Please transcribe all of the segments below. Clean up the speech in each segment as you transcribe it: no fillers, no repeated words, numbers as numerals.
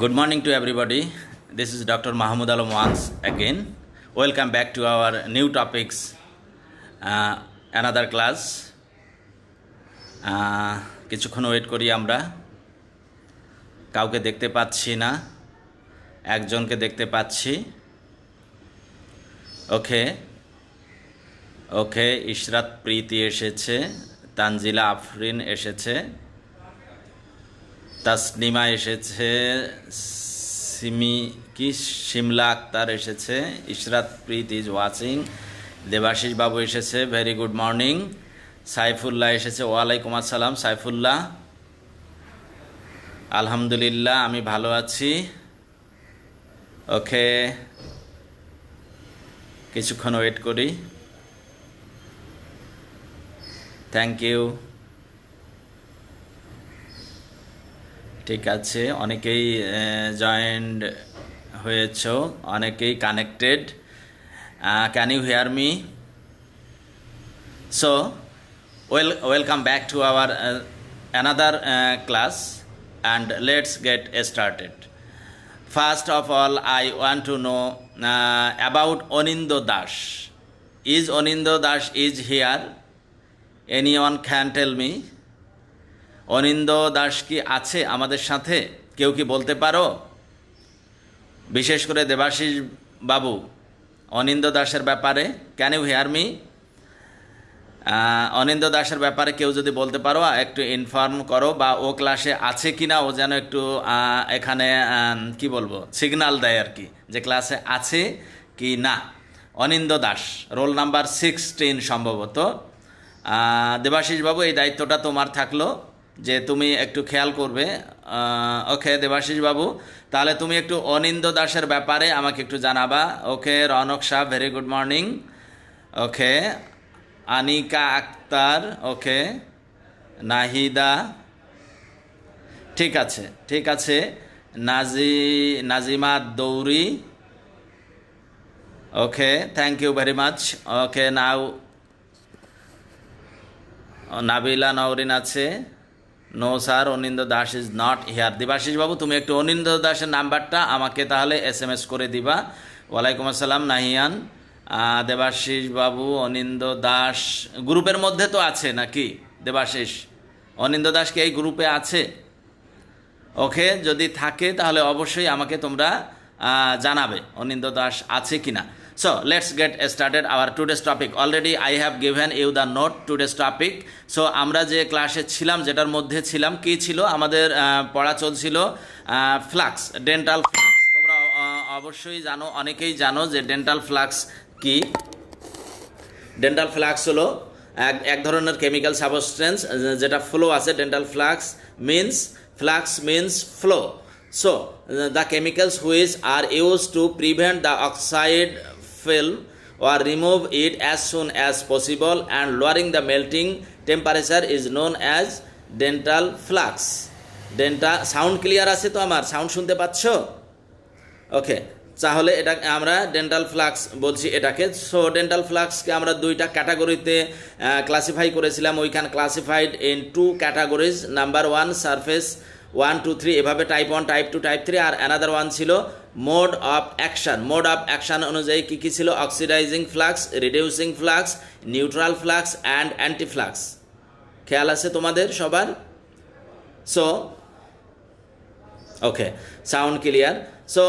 Good morning to everybody. This is Dr. Mahmoud Alam once again. Welcome back to our new topics, another class. কিছুক্ষণ wait করি আমরা। কাউকে দেখতে পাচ্ছি না, একজনকে দেখতে পাচ্ছি। ওকে ইশরাত প্রীতি এসেছে, তানজিলা আফরিন এসেছে, তাসনিমা এসেছে, শিমলা আক্তার এসেছে, ইশরাত প্রীত ইজ ওয়াচিং, দেবাশিস বাবু এসেছে, ভেরি গুড মর্নিং। সাইফুল্লাহ এসেছে, ওয়ালাইকুম আসসালাম সাইফুল্লাহ। আলহামদুলিল্লাহ আমি ভালো আছি। ওকে, কিছুক্ষণ ওয়েট করি। Thank you. ঠিক আছে, অনেকেই জয়েন্ড হয়েছ, অনেকেই connected. Can you hear me? So welcome back to our another class and let's get started. First of all, I want to know about Onindo Dash. Is Onindo Dash is here? Anyone can tell me? অনিন্দ দাস কি আছে আমাদের সাথে? কেউ কি বলতে পারো? বিশেষ করে দেবাশিস বাবু, অনিন্দ দাসের ব্যাপারে ক্যান ইউ হেয়ার মি? অনিন্দ দাসের ব্যাপারে কেউ যদি বলতে পারো একটু ইনফর্ম করো, বা ও ক্লাসে আছে কি না ও যেন একটু এখানে কি বলবো সিগন্যাল দেয় আর কি, যে ক্লাসে আছে কি না। অনিন্দ দাস রোল নাম্বার 16 সম্ভবত। দেবাশিস বাবু, এই দায়িত্বটা তোমার থাকলো যে তুমি একটু খেয়াল করবে। ওকে দেবাশিস বাবু, তাহলে তুমি একটু অনিন্দ দাসের ব্যাপারে আমাকে একটু জানাবা। Okay, Ronak Shah very good morning. Okay, Anika Akter, okay, Nahida, ঠিক আছে। Nazima Dauri, okay, thank you very much. Okay, now Nabila Nowrin আছে। No sir, Anindo Das is not here. Debashish babu, তুমি একটু অনিন্দ দাসের নাম্বারটা আমাকে তাহলে SMS করে দিবা। ওয়ালাইকুম আসসালাম নাহিয়ান। দেবাশিস বাবু, অনিন্দ দাস গ্রুপের মধ্যে তো আছে নাকি? দেবাশিস, অনিন্দ দাস কি এই গ্রুপে আছে? ওকে, যদি থাকে তাহলে অবশ্যই আমাকে তোমরা জানাবে অনিন্দ দাস আছে কিনা। So let's get started our today's topic. Already I have given you the note today's topic. So আমরা যে ক্লাসে ছিলাম, যেটার মধ্যে ছিলাম, কি ছিল আমাদের পড়া চলছিল ফ্লাক্স, ডেন্টাল ফ্লাক্স। তোমরা অবশ্যই জানো, অনেকেই জানো যে ডেন্টাল ফ্লাক্স কি। ডেন্টাল ফ্লাক্স হলো এক ধরনের কেমিক্যাল সাবস্টেন্স যেটা ফ্লো আছে। Dental flux means flow. So the chemicals which are used to prevent the oxide film or remove it as soon as possible and lowering the melting temperature is known as dental flux. Sound clear আছে তো? আমার sound শুনতে পাচ্ছ? ওকে, তাহলে এটা আমরা dental flux বলছি এটাকে। সো ডেন্টাল ফ্লাক্সকে আমরা দুইটা ক্যাটাগরিতে ক্লাসিফাই করেছিলাম। We can classified in 2 categories. Number 1 surface 1 2 3 এভাবে টাইপ 1 টাইপ 2 টাইপ 3, আর অ্যানাদার ওয়ান ছিল mode of action. Mode of action অনুযায়ী কী ছিল? Oxidising flux, reducing flux, neutral flux and anti flux. খেয়াল আছে তোমাদের সবার? So okay, sound clear. So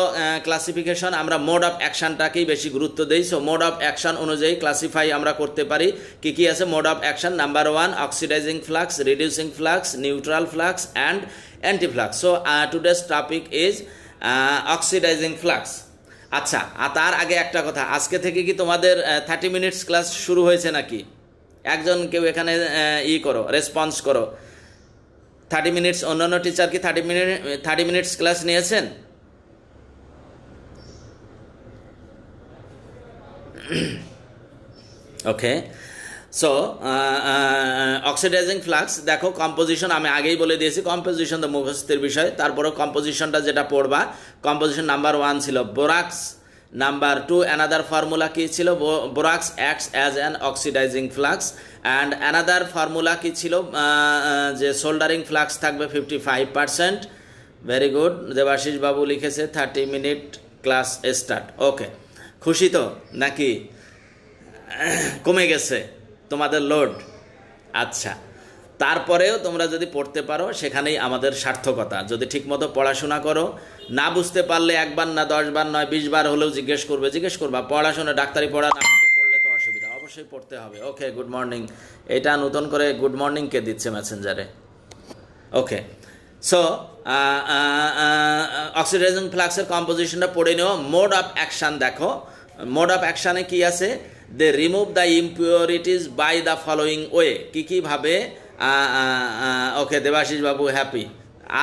classification আমরা মোড অফ অ্যাকশনটাকেই বেশি গুরুত্ব দিই। সো মোড অফ অ্যাকশন অনুযায়ী ক্লাসিফাই আমরা করতে পারি। কী আছে mode of action? Number 1 oxidising flux, reducing flux, neutral flux and anti flux. So today's topic is oxidising flux. আচ্ছা, তার আগে একটা কথা, আজকে থেকে কি তোমাদের 30 মিনিটস ক্লাস শুরু হয়েছে নাকি? একজন কেউ এখানে করো, রেসপন্স করো। 30 মিনিটস, অন্যান্য টিচার কি 30 মিনিটস ক্লাস নিয়েছেন? ওকে, সো অক্সিডাইজিং ফ্লাক্স দেখো, কম্পোজিশন আমি আগেই বলে দিয়েছি, কম্পোজিশন তো মুখস্থের বিষয়। তারপরেও কম্পোজিশনটা যেটা পড়বা, কম্পোজিশন নাম্বার 1 ছিল বোরাক্স, নাম্বার 2 অ্যানাদার ফর্মুলা কী ছিল? Borax acts as an oxidizing flux, and another formula কী ছিল? যে সোল্ডারিং ফ্লাক্স থাকবে 55%, ভেরি গুড। দেবাশিস বাবু লিখেছে 30 মিনিট ক্লাস স্টার্ট। ওকে, খুশি তো নাকি কমে গেছে তোমাদের লোড? আচ্ছা, তারপরেও তোমরা যদি পড়তে পারো সেখানেই আমাদের সার্থকতা। যদি ঠিকমতো পড়াশোনা করো, না বুঝতে পারলে একবার না 10 বার নয় 20 বার হলেও জিজ্ঞেস করবা। পড়াশোনা ডাক্তারি পড়া না বুঝে পড়লে তো অসুবিধা, অবশ্যই পড়তে হবে। ওকে, গুড মর্নিং। এটা নতুন করে গুড মর্নিং কে দিচ্ছে মেসেঞ্জারে? ওকে, সো অক্সিডাইজিং ফ্লাক্সের কম্পোজিশনটা পড়ে নেও। মোড অফ অ্যাকশান দেখো, মোড অফ অ্যাকশানে কি আছে? They remove the impurities by the following way. কীভাবে? ওকে, দেবাশিস বাবু হ্যাপি।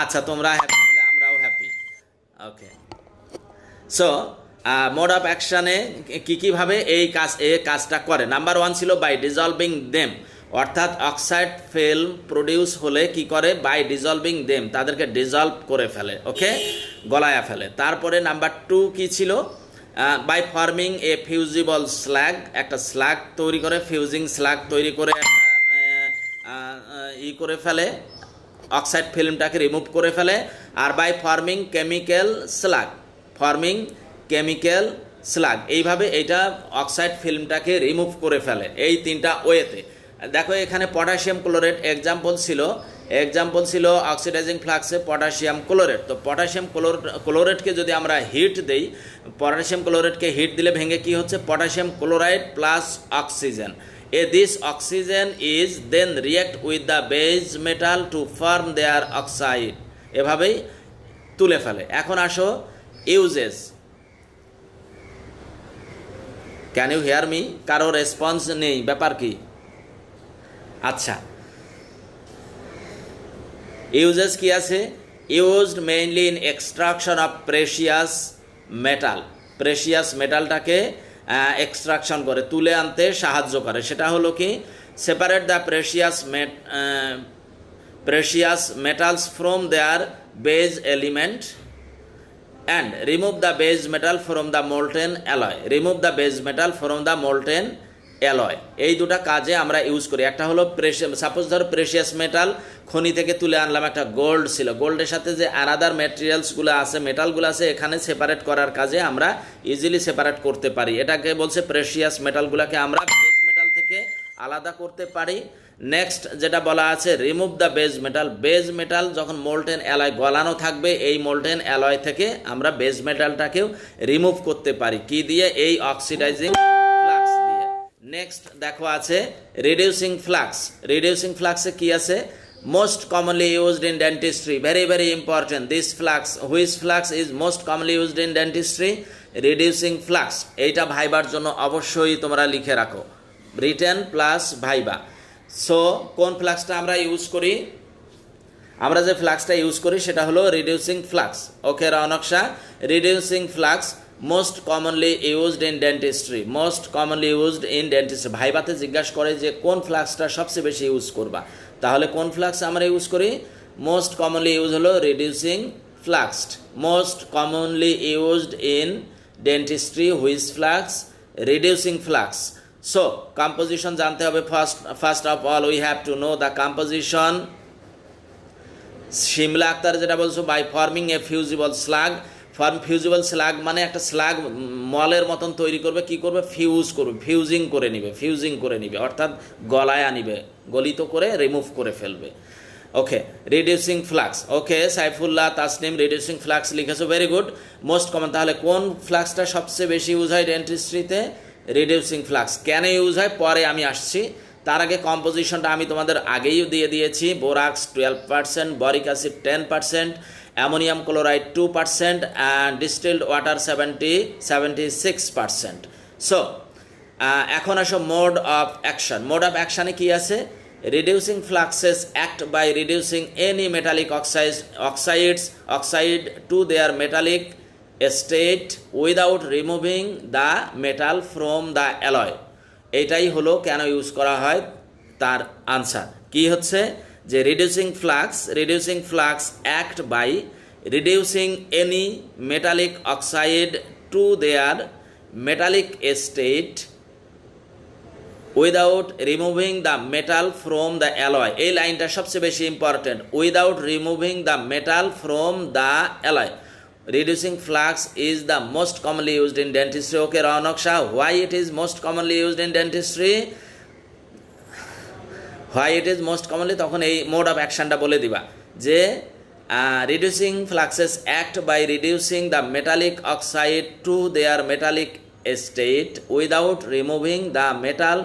আচ্ছা, তোমরা হ্যাপি হলে আমরাও happy. Okay, so mode of অ্যাকশানে কীভাবে এই কাজটা করে? নাম্বার 1 ছিল বাই ডিজলভিং দেম, অর্থাৎ অক্সাইড ফিল্ম প্রডিউস হলে কি করে? বাই ডিজলভিং দেম, তাদেরকে ডিজলভ করে ফেলে। ওকে, গলায়া ফেলে। তারপরে নাম্বার 2 কি ছিল? By forming a fusible slag, একটা স্ল্যাগ তৈরি করে, ফিউজিং স্ল্যাগ তৈরি করে করে ফেলে, অক্সাইড ফিল্মটাকে রিমুভ করে ফেলে। আর বাই ফর্মিং কেমিক্যাল স্ল্যাগ, এইভাবে এইটা অক্সাইড ফিল্মটাকে রিমুভ করে ফেলে এই 3টা ওয়েতে। দেখো এখানে পটাশিয়াম ক্লোরেট এক্সাম্পল ছিল অক্সিডাইজিং ফ্লাক্সে পটাশিয়াম ক্লোরেট। তো পটাশিয়াম ক্লোরেটকে যদি আমরা হিট দেই, পটাশিয়াম ক্লোরেটকে হিট দিলে ভেঙে কি হচ্ছে? Potassium chloride plus oxygen. This oxygen is then react with the base metal to form their oxide, এভাবেই তুলে ফেলে। এখন আসো uses. Can you hear me? কারো রেসপন্স নেই, ব্যাপার কি? আচ্ছা, ইউজেস কি আছে? Used mainly in extraction of precious মেটালটাকে এক্সট্রাকশন করে, তুলে আনতে সাহায্য করে। সেটা হলো কি? Separate the precious metals from their base element and remove the base metal from the molten alloy. এই দুটা কাজে আমরা ইউজ করি। একটা হলো সাপোজ ধরো প্রেশিয়াস মেটাল খনি থেকে তুলে আনলাম, একটা গোল্ড ছিল, গোল্ডের সাথে যে আনাদার মেটেরিয়ালসগুলো আছে, মেটালগুলো আছে, এখানে সেপারেট করার কাজে আমরা ইজিলি সেপারেট করতে পারি। এটাকে বলছে প্রেশিয়াস মেটালগুলোকে আমরা বেজ মেটাল থেকে আলাদা করতে পারি। নেক্সট যেটা বলা আছে, রিমুভ দ্য বেজ মেটাল যখন মোল্টেন অ্যালয় গলানো থাকবে, এই মোল্টেন অ্যালয় থেকে আমরা বেজ মেটালটাকেও রিমুভ করতে পারি। কি দিয়ে? এই অক্সিডাইজিং ফ্লাক্স দিয়ে। নেক্সট দেখো আছে রিডিউসিং ফ্লাক্সে কি আছে? most commonly used in dentistry, very important. Which flux is most commonly used in dentistry? Reducing flux. এইটা ভাইবার জন্য অবশ্যই তোমরা লিখে রাখো, রিটেন প্লাস ভাইবা। সো কোন ফ্লাক্সটা আমরা ইউজ করি? আমরা যে ফ্লাক্সটা ইউজ করি সেটা হলো reducing flux. Okay Ronak Shah, reducing flux most commonly used in dentistry. ভাইবাতে জিজ্ঞাসা করে যে কোন ফ্লাক্সটা সবচেয়ে বেশি ইউজ করবা, তাহলে কোন ফ্লাক্স আমরা ইউজ করি? মোস্ট কমনলি ইউজ হলো reducing flux. Most commonly used in dentistry which flux? Reducing flux. So composition জানতে হবে। First of all we have to know the composition. Shimla Akhtar যেটা বলছো, by forming a fusible slag মানে একটা slug মলের মতন তৈরি করবে। কি করবে? ফিউজিং করে নিবে, অর্থাৎ গলায় আনিবে, গলিত করে রিমুভ করে ফেলবে। Okay, reducing flux. Okay, Saifullah Tasnim reducing flux লিখেছো, ভেরি গুড। মোস্ট কমন, তাহলে কোন ফ্লাক্সটা সবচেয়ে বেশি ইউজ হয় ডেন্টিস্ট্রিতে? Reducing flux. কেন ইউজ হয় পরে আমি আসছি, তার আগে কম্পোজিশনটা আমি তোমাদের আগেই দিয়ে দিয়েছি। Borax 12%, boric acid 10%, ammonium chloride 2%, and distilled water 76%। So এখন আসো মোড অফ অ্যাকশানে কি আছে? Reducing fluxes act by reducing any metallic oxide to their metallic state without removing the metal from the alloy. এটাই হলো কেন ইউজ করা হয় তার আনসার। কি হচ্ছে? যে reducing flux act by reducing any metallic oxide to their metallic state without removing the metal from the alloy, এই লাইনটা সবচেয়ে বেশি important. Without removing the metal from the alloy, reducing flux is the most commonly used in dentistry. Okay, Ronak Shah, why it is most commonly used in dentistry? Why it is most commonly, তখন এই mode of অ্যাকশনটা বলে দিবা যে reducing fluxes act by reducing the metallic oxide to their metallic state without removing the metal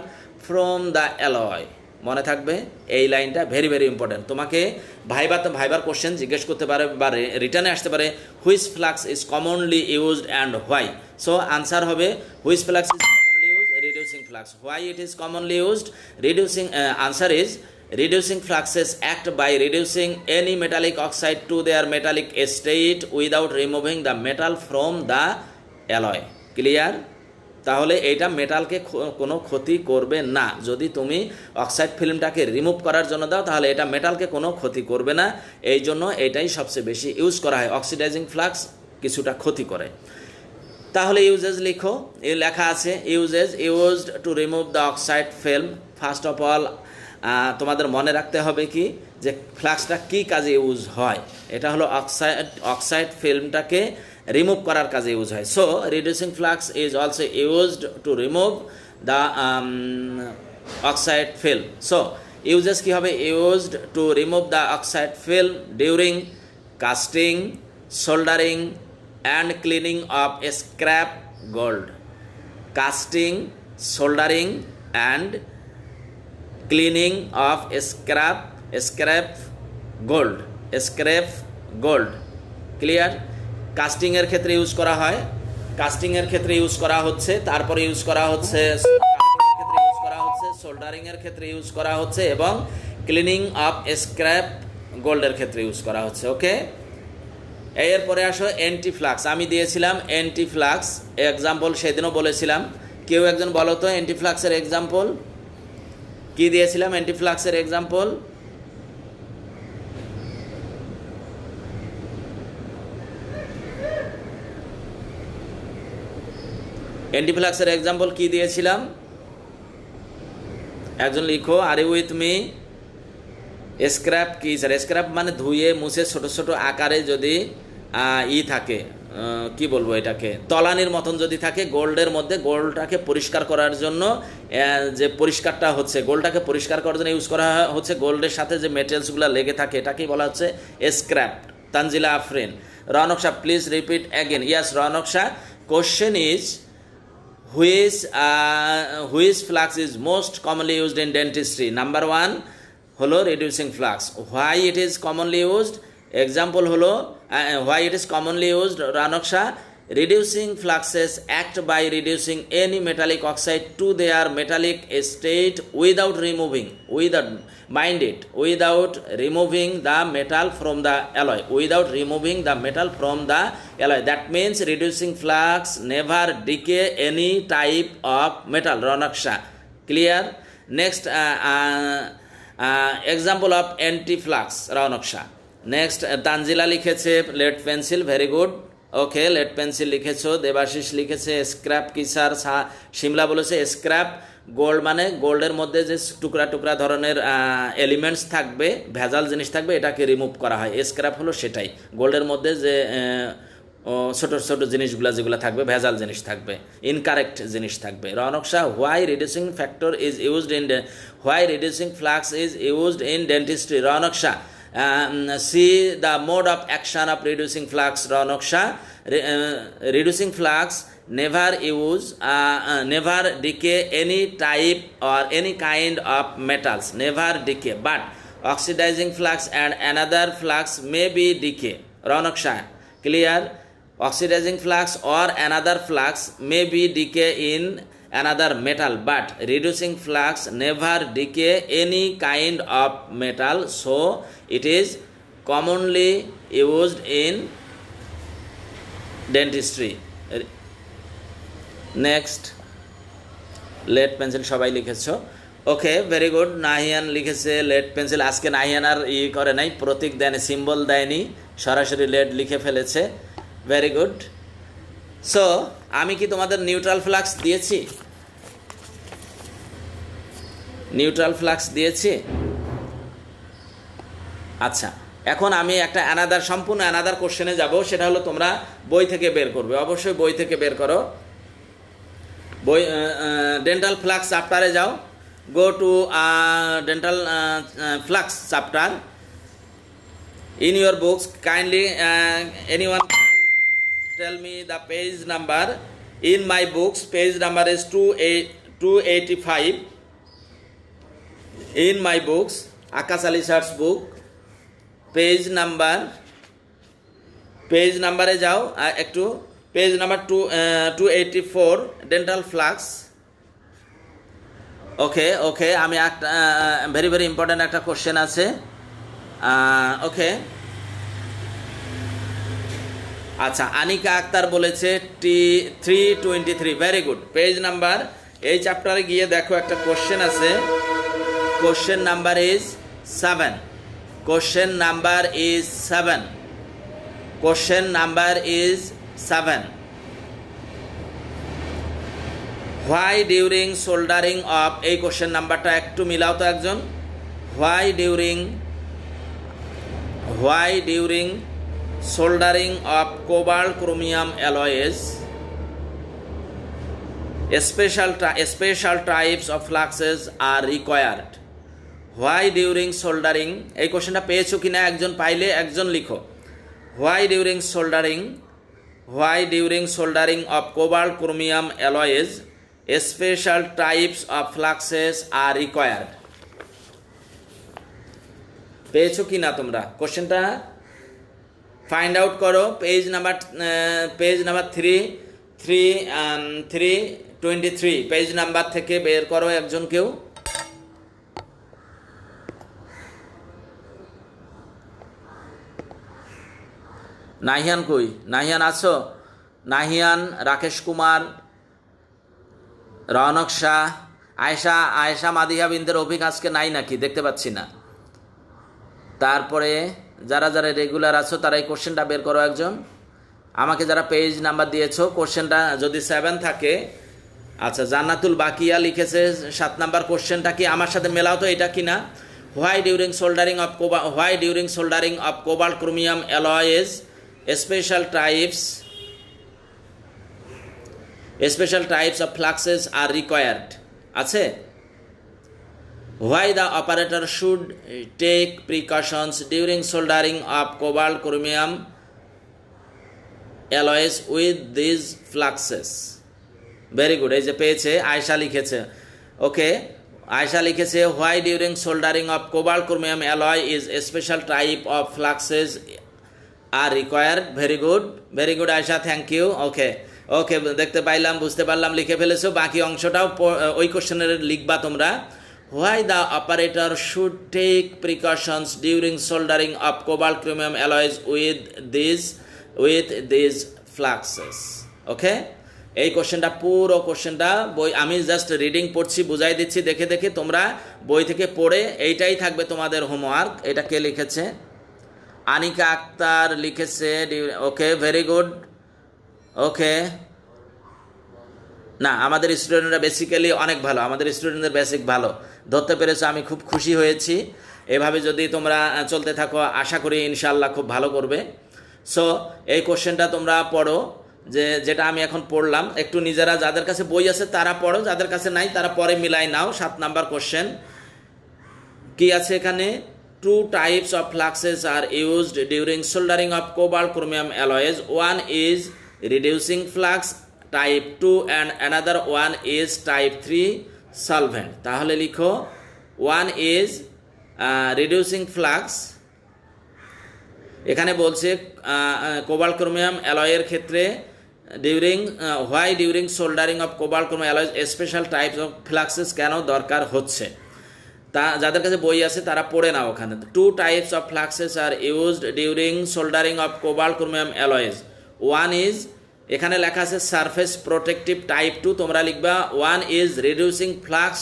from the alloy. মনে থাকবে এই লাইনটা, very very important. তোমাকে ভাইবার কোশ্চেন জিজ্ঞেস করতে পারে বা রিটার্নে আসতে পারে, which flux is commonly used and why. So answer হবে which flux is commonly used, reducing flux. Why it is commonly used, reducing, answer is reducing fluxes act by reducing any metallic oxide to their metallic state without removing the metal from the alloy. Clear? তাহলে এইটা মেটালকে কোনো ক্ষতি করবে না। যদি তুমি oxide ফিল্মটাকে remove করার জন্য দাও তাহলে এটা মেটালকে কোনো ক্ষতি করবে না, এই জন্য এটাই সবচেয়ে বেশি ইউজ করা হয়। অক্সিডাইজিং ফ্লাক্স কিছুটা ক্ষতি করে। তাহলে ইউজেস লিখো, এই লেখা আছে uses used to remove the oxide film. First of all তোমাদের মনে রাখতে হবে কি যে ফ্লাক্সটা কী কাজে ইউজ হয়। এটা হলো অক্সাইড ফিল্মটাকে রিমুভ করার কাজে ইউজ হয়। So reducing flux is also used to remove the oxide film. So uses কী হবে, used to remove the oxide film during casting, soldering and cleaning of scrap gold. Casting, soldering and cleaning of scrap gold. Clear? কাস্টিংয়ের ক্ষেত্রে use করা হয়, কাস্টিংয়ের ক্ষেত্রে use করা হচ্ছে, তারপরে ইউজ করা হচ্ছে ক্ষেত্রে ইউজ করা হচ্ছে, সোল্ডারিংয়ের ক্ষেত্রে ইউজ করা হচ্ছে এবং ক্লিনিং অফ স্ক্র্যাপ গোল্ডের ক্ষেত্রে ইউজ করা হচ্ছে। ওকে, এরপরে আসো অ্যান্টিফ্লাক্স। আমি দিয়েছিলাম অ্যান্টিফ্লাক্স এক্সাম্পল, সেদিনও বলেছিলাম। কেউ একজন বলো তো অ্যান্টিফ্লাক্সের এক্সাম্পল কি দিয়েছিলাম? অ্যান্টিফ্লাক্সের এক্সাম্পল অ্যান্টিফ্লাক্সের এক্সাম্পল কি দিয়েছিলাম? একজন লিখো, are you with me? Scrap কি স্যার? স্ক্র্যাপ মানে ধুয়ে মুছে ছোট ছোট আকারে যদি থাকে, কি বলবো এটাকে, তলানির মতন যদি থাকে গোল্ডের মধ্যে, গোল্ডটাকে পরিষ্কার করার জন্য যে পরিষ্কারটা হচ্ছে, গোল্ডটাকে পরিষ্কার করার জন্য ইউজ করা হচ্ছে। গোল্ডের সাথে যে মেটেরিয়ালসগুলো লেগে থাকে এটাকেই বলা হচ্ছে scrap. Tanjila Afrin. Ronak Shah, please repeat again. Yes Ronak Shah, question is which flux is most commonly used in dentistry? Number 1 হলো reducing flux. Why it is commonly used? Example হলো why it is commonly used, Ronak Shah, reducing fluxes act by reducing any metallic oxide to their metallic state without removing, without removing the metal from the alloy, without removing the metal from the alloy. That means reducing flux never decay any type of metal. Ronak Shah, clear? Next example of antiflux, Ronak Shah. Next Tanjila লিখেছে lead pencil, very good. Okay, lead pencil লিখেছো। দেবাশিস লিখেছে scrap কি sir? Shimla বলেছে scrap gold মানে গোল্ডের মধ্যে যে টুকরা টুকরা ধরনের এলিমেন্টস থাকবে, ভেজাল জিনিস থাকবে, এটাকে রিমুভ করা হয়। স্ক্র্যাপ হলো সেটাই, গোল্ডের মধ্যে যে ছোট ছোট জিনিসগুলো যেগুলো থাকবে, ভেজাল জিনিস থাকবে, ইনকারেক্ট জিনিস থাকবে। Raunak Shah, why reducing factor is used in, why reducing flux is used in dentistry? Raunak Shah, see the mode of action of reducing flux. Ronak Shah, reducing flux never decay any type or any kind of metals, never decay, but oxidizing flux and another flux may be decay. Ronak Shah, clear? Oxidizing flux or another flux may be decay in another metal, but reducing flux never decay any kind of metal, so it is commonly used in dentistry. Next, lead pencil সবাই লিখেছো। ওকে, very good. Nahiyan লিখেছে lead pencil. আজকে নাহিয়ান আর করে নাই, প্রতীক দেয়নি, symbol দেয়নি, সরাসরি lead লিখে ফেলেছে। Very good. সো আমি কি তোমাদের নিউট্রাল ফ্লাক্স দিয়েছি? নিউট্রাল ফ্লাক্স দিয়েছি। আচ্ছা, এখন আমি একটা সম্পূর্ণ অ্যানাদার কোশ্চেনে যাব, সেটা হলো তোমরা বই থেকে বের করবে, অবশ্যই বই থেকে বের করো। বই ডেন্টাল ফ্লাক্স চ্যাপ্টারে যাও, go to dental flux chapter in your books. Kindly anyone tell me the page number. In my books page number is 285 in my books, Akash Ali Sir's book, page number এ যাও একটু, page number 284 dental flux. ওকে আমি একটা very very important একটা question আছে। ওকে, আচ্ছা, আনিকা আক্তার বলেছে T323, very good. Page number, এই চ্যাপ্টারে গিয়ে দেখো একটা কোশ্চেন আছে, question number is 7। Question number is 7। Why during soldering of, এই কোশ্চেন নাম্বারটা একটু মিলাও তো একজন। Why during soldering of cobalt chromium alloys special types of fluxes are required. Why during soldering, এই কোশ্চেনটা পেয়েছো কিনা একজন পাইলে একজন লিখো। Why during soldering of cobalt chromium alloys special types of fluxes are required. পেয়েছো কিনা তোমরা কোশ্চেনটা? ফাইন্ড আউট করো। পেজ নাম্বার 323 পেজ নাম্বার থেকে বের করো একজন কেউ। নাহিয়ান কই? নাহিয়ান আছো? নাহিয়ান, রাকেশ কুমার, রৌনক শাহ, আয়েশা মাদিহা বিনদের অভিক আজকে নাই নাকি? দেখতে পাচ্ছি না। তারপরে যারা রেগুলার আছো তারা এই কোশ্চেনটা বের করো একজন। আমাকে যারা পেজ নাম্বার দিয়েছো, কোশ্চেনটা যদি 7 থাকে, আচ্ছা, জান্নাতুল বাকিয়া লিখেছে 7 নাম্বার কোশ্চেনটা কি আমার সাথে মেলাও তো, এটা কিনা? Why during soldering of cobalt chromium alloys special types of fluxes are required আছে। Why the operator should take precautions during soldering of cobalt chromium alloys with these fluxes. Very good, এই যে পেয়েছে, আয়েশা লিখেছে। ওকে, আয়েশা লিখেছে why during soldering of cobalt chromium alloy is a special type of fluxes are required. Very good Ayesha, thank you. Okay দেখতে পাইলাম, বুঝতে পারলাম, লিখে ফেলেছো। বাকি অংশটাও ওই কোশ্চেনের লিখবা তোমরা। Why the operator should take precautions during soldering of cobalt chromium alloys with these fluxes. ওকে, এই কোশ্চেনটা, পুরো কোশ্চেনটা বই, আমি জাস্ট রিডিং পড়ছি, বুঝাই দিচ্ছি দেখে তোমরা বই থেকে পড়ে, এইটাই থাকবে তোমাদের হোমওয়ার্ক। এটা কে লিখেছে? আনিকা আক্তার লিখেছে। ওকে, ভেরি গুড। ওকে, না, আমাদের স্টুডেন্টরা বেসিক্যালি অনেক ভালো, আমাদের স্টুডেন্টদের বেসিক ভালো, ধরতে পেরেছো, আমি খুব খুশি হয়েছি। এভাবে যদি তোমরা চলতে থাকো, আশা করি ইনশাআল্লাহ খুব ভালো করবে। সো এই কোশ্চেনটা তোমরা পড়ো, যেটা আমি এখন পড়লাম, একটু নিজেরা, যাদের কাছে বই আছে তারা পড়ো, যাদের কাছে নাই তারা পরে মিলাই নাও। 7 নাম্বার কোশ্চেন কি আছে এখানে? 2 types of fluxes are used during soldering of cobalt chromium alloys. One is reducing flux type 2 and another one is type 3 solvent. তাহলে লিখো one is reducing flux, এখানে বলছে কোবাল্ট ক্রোমিয়াম অ্যালয়ের ক্ষেত্রে why during soldering of cobalt chromium alloys special types of fluxes কেন দরকার হচ্ছে, তা যাদের কাছে বই আছে তারা পড়ে নাও ওখানে। 2 types of fluxes are used during soldering of cobalt chromium alloys. One is, এখানে লেখা আছে সারফেস প্রোটেক্টিভ টাইপ 2, তোমরা লিখবা one is reducing flux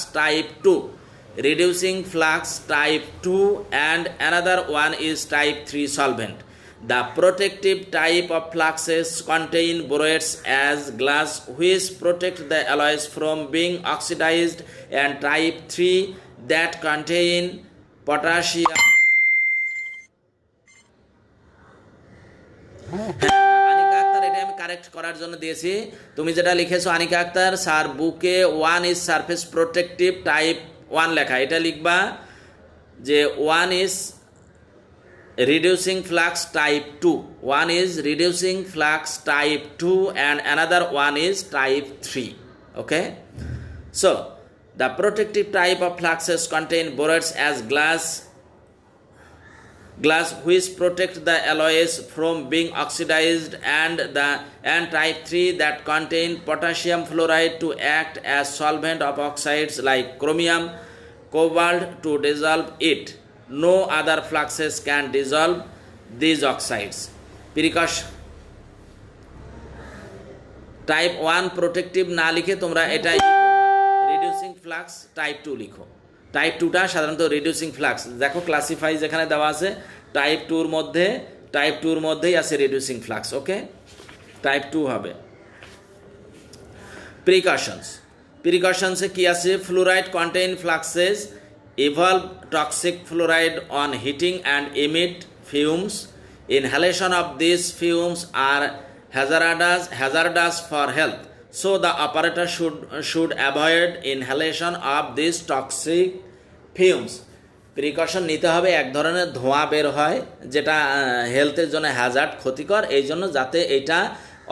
type 2, and another one is type 3 solvent. The protective type of fluxes contain borates as glass which protect the alloys from being oxidized, and type 3 that contain potassium. Anika Akter, এটা আমি correct করার জন্য দিয়েছি। তুমি যেটা লিখেছো Anika Akter, sir বুকে 1 is surface protective type 1 লেখা, এটা লিখবা যে 1 is reducing flux type 2, one is reducing flux type 2 and another one is type 3. Okay, so the protective type of fluxes contain borates as glass which protect the alloys from being oxidized, and type 3 that contain potassium fluoride to act as solvent of oxides like chromium, cobalt to dissolve it. No other fluxes can dissolve these oxides. Precaution. Type 1 protective না লিখে তোমরা এটাই reducing flux type 2 লিখো। Type 2টা সাধারণত reducing flux, দেখো classify যেখানে দেওয়া আছে টাইপ 2 এর মধ্যেই আছে রিডিউসিং ফ্লাক্স। ওকে, টাইপ 2 হবে। প্রিকশনসে কি আছে? Fluoride contain fluxes evolve toxic fluoride on heating and emit fumes. Inhalation of these fumes are hazardous for health, so the operator should avoid inhalation of these toxic fumes. Precaution নিতে হবে, এক ধরনের ধোঁয়া বের হয় যেটা হেলথের জন্য হ্যাজার্ড, ক্ষতিকর, এই জন্য যাতে এটা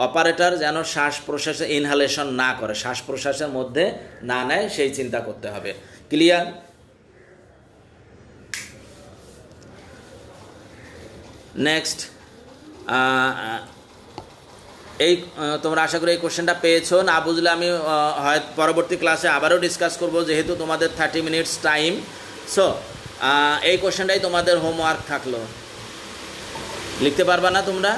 অপারেটর যেন শ্বাস প্রশ্বাসে ইনহালেশন না করে, শ্বাস প্রশ্বাসের মধ্যে না নেয়, সেই চিন্তা করতে হবে। ক্লিয়ার? নেক্সট, এই তোমরা আশা করি এই কোশ্চেনটা পেয়েছো। না বুঝলে আমি হয় পরবর্তী ক্লাসে আবারও ডিসকাস করব, যেহেতু তোমাদের 30 মিনিটস টাইম। সো এই কোশ্চেনটাই তোমাদের হোমওয়ার্ক থাকলো, লিখতে পারবা না তোমরা?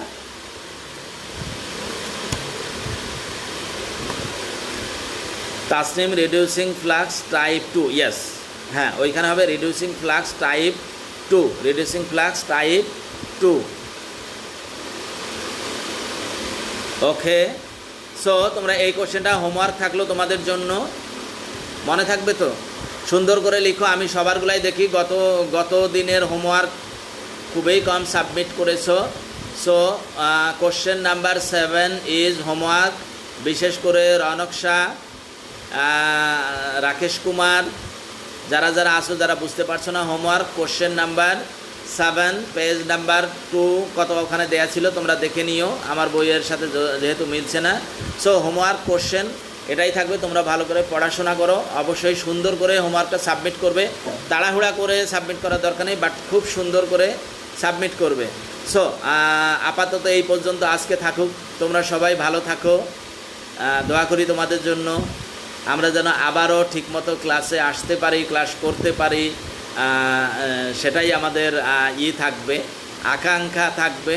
Tasnim, reducing flux type 2, yes, হ্যাঁ ওইখানে হবে reducing flux type 2, reducing flux type 2। Okay, so তোমরা এই কোশ্চেনটা হোমওয়ার্ক থাকলো তোমাদের জন্য, মনে থাকবে তো? সুন্দর করে লিখো। আমি সবারগুলাই দেখি গত দিনের হোমওয়ার্ক খুবই কম সাবমিট করেছো। So question number 7 is homework. বিশেষ করে রনক শাহ, রাকেশ কুমার, যারা আসো, যারা বুঝতে পারছো না, homework question number 7 page number 2 কত ওখানে দেয়া ছিল, তোমরা দেখে নিও, আমার বইয়ের সাথে যেহেতু মিলছে না। সো হোমওয়ার্ক কোশ্চেন এটাই থাকবে, তোমরা ভালো করে পড়াশোনা করো, অবশ্যই সুন্দর করে হোমওয়ার্কটা সাবমিট করবে। তাড়াহুড়া করে সাবমিট করার দরকার নেই, বাট খুব সুন্দর করে সাবমিট করবে। সো আপাতত এই পর্যন্ত আজকে থাকুক, তোমরা সবাই ভালো থাকো, দোয়া করি তোমাদের জন্য, আমরা যেন আবারও ঠিকমতো ক্লাসে আসতে পারি, ক্লাস করতে পারি, সেটাই আমাদের থাকবে, আকাঙ্ক্ষা থাকবে।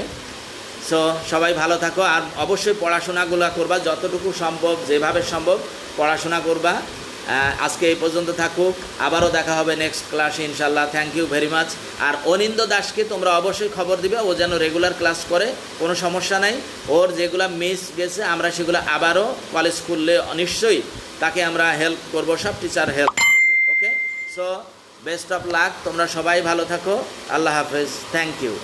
সো সবাই ভালো থাকো, আর অবশ্যই পড়াশোনাগুলো করবা, যতটুকু সম্ভব, যেভাবে সম্ভব পড়াশোনা করবা। আজকে এই পর্যন্ত থাকুক, আবারও দেখা হবে নেক্সট ক্লাসে ইনশাল্লাহ। Thank you very much. আর অনিন্দ দাসকে তোমরা অবশ্যই খবর দিবে, ও যেন রেগুলার ক্লাস করে, কোনো সমস্যা নাই। ওর যেগুলো মিস গেছে আমরা সেগুলো আবারও কলেজ খুললে নিশ্চয়ই তাকে আমরা হেল্প করব, সব টিচার হেল্প করবে। ওকে, সো বেস্ট অফ লাক, তোমরা সবাই ভালো থাকো, আল্লাহ হাফেজ, থ্যাংক ইউ।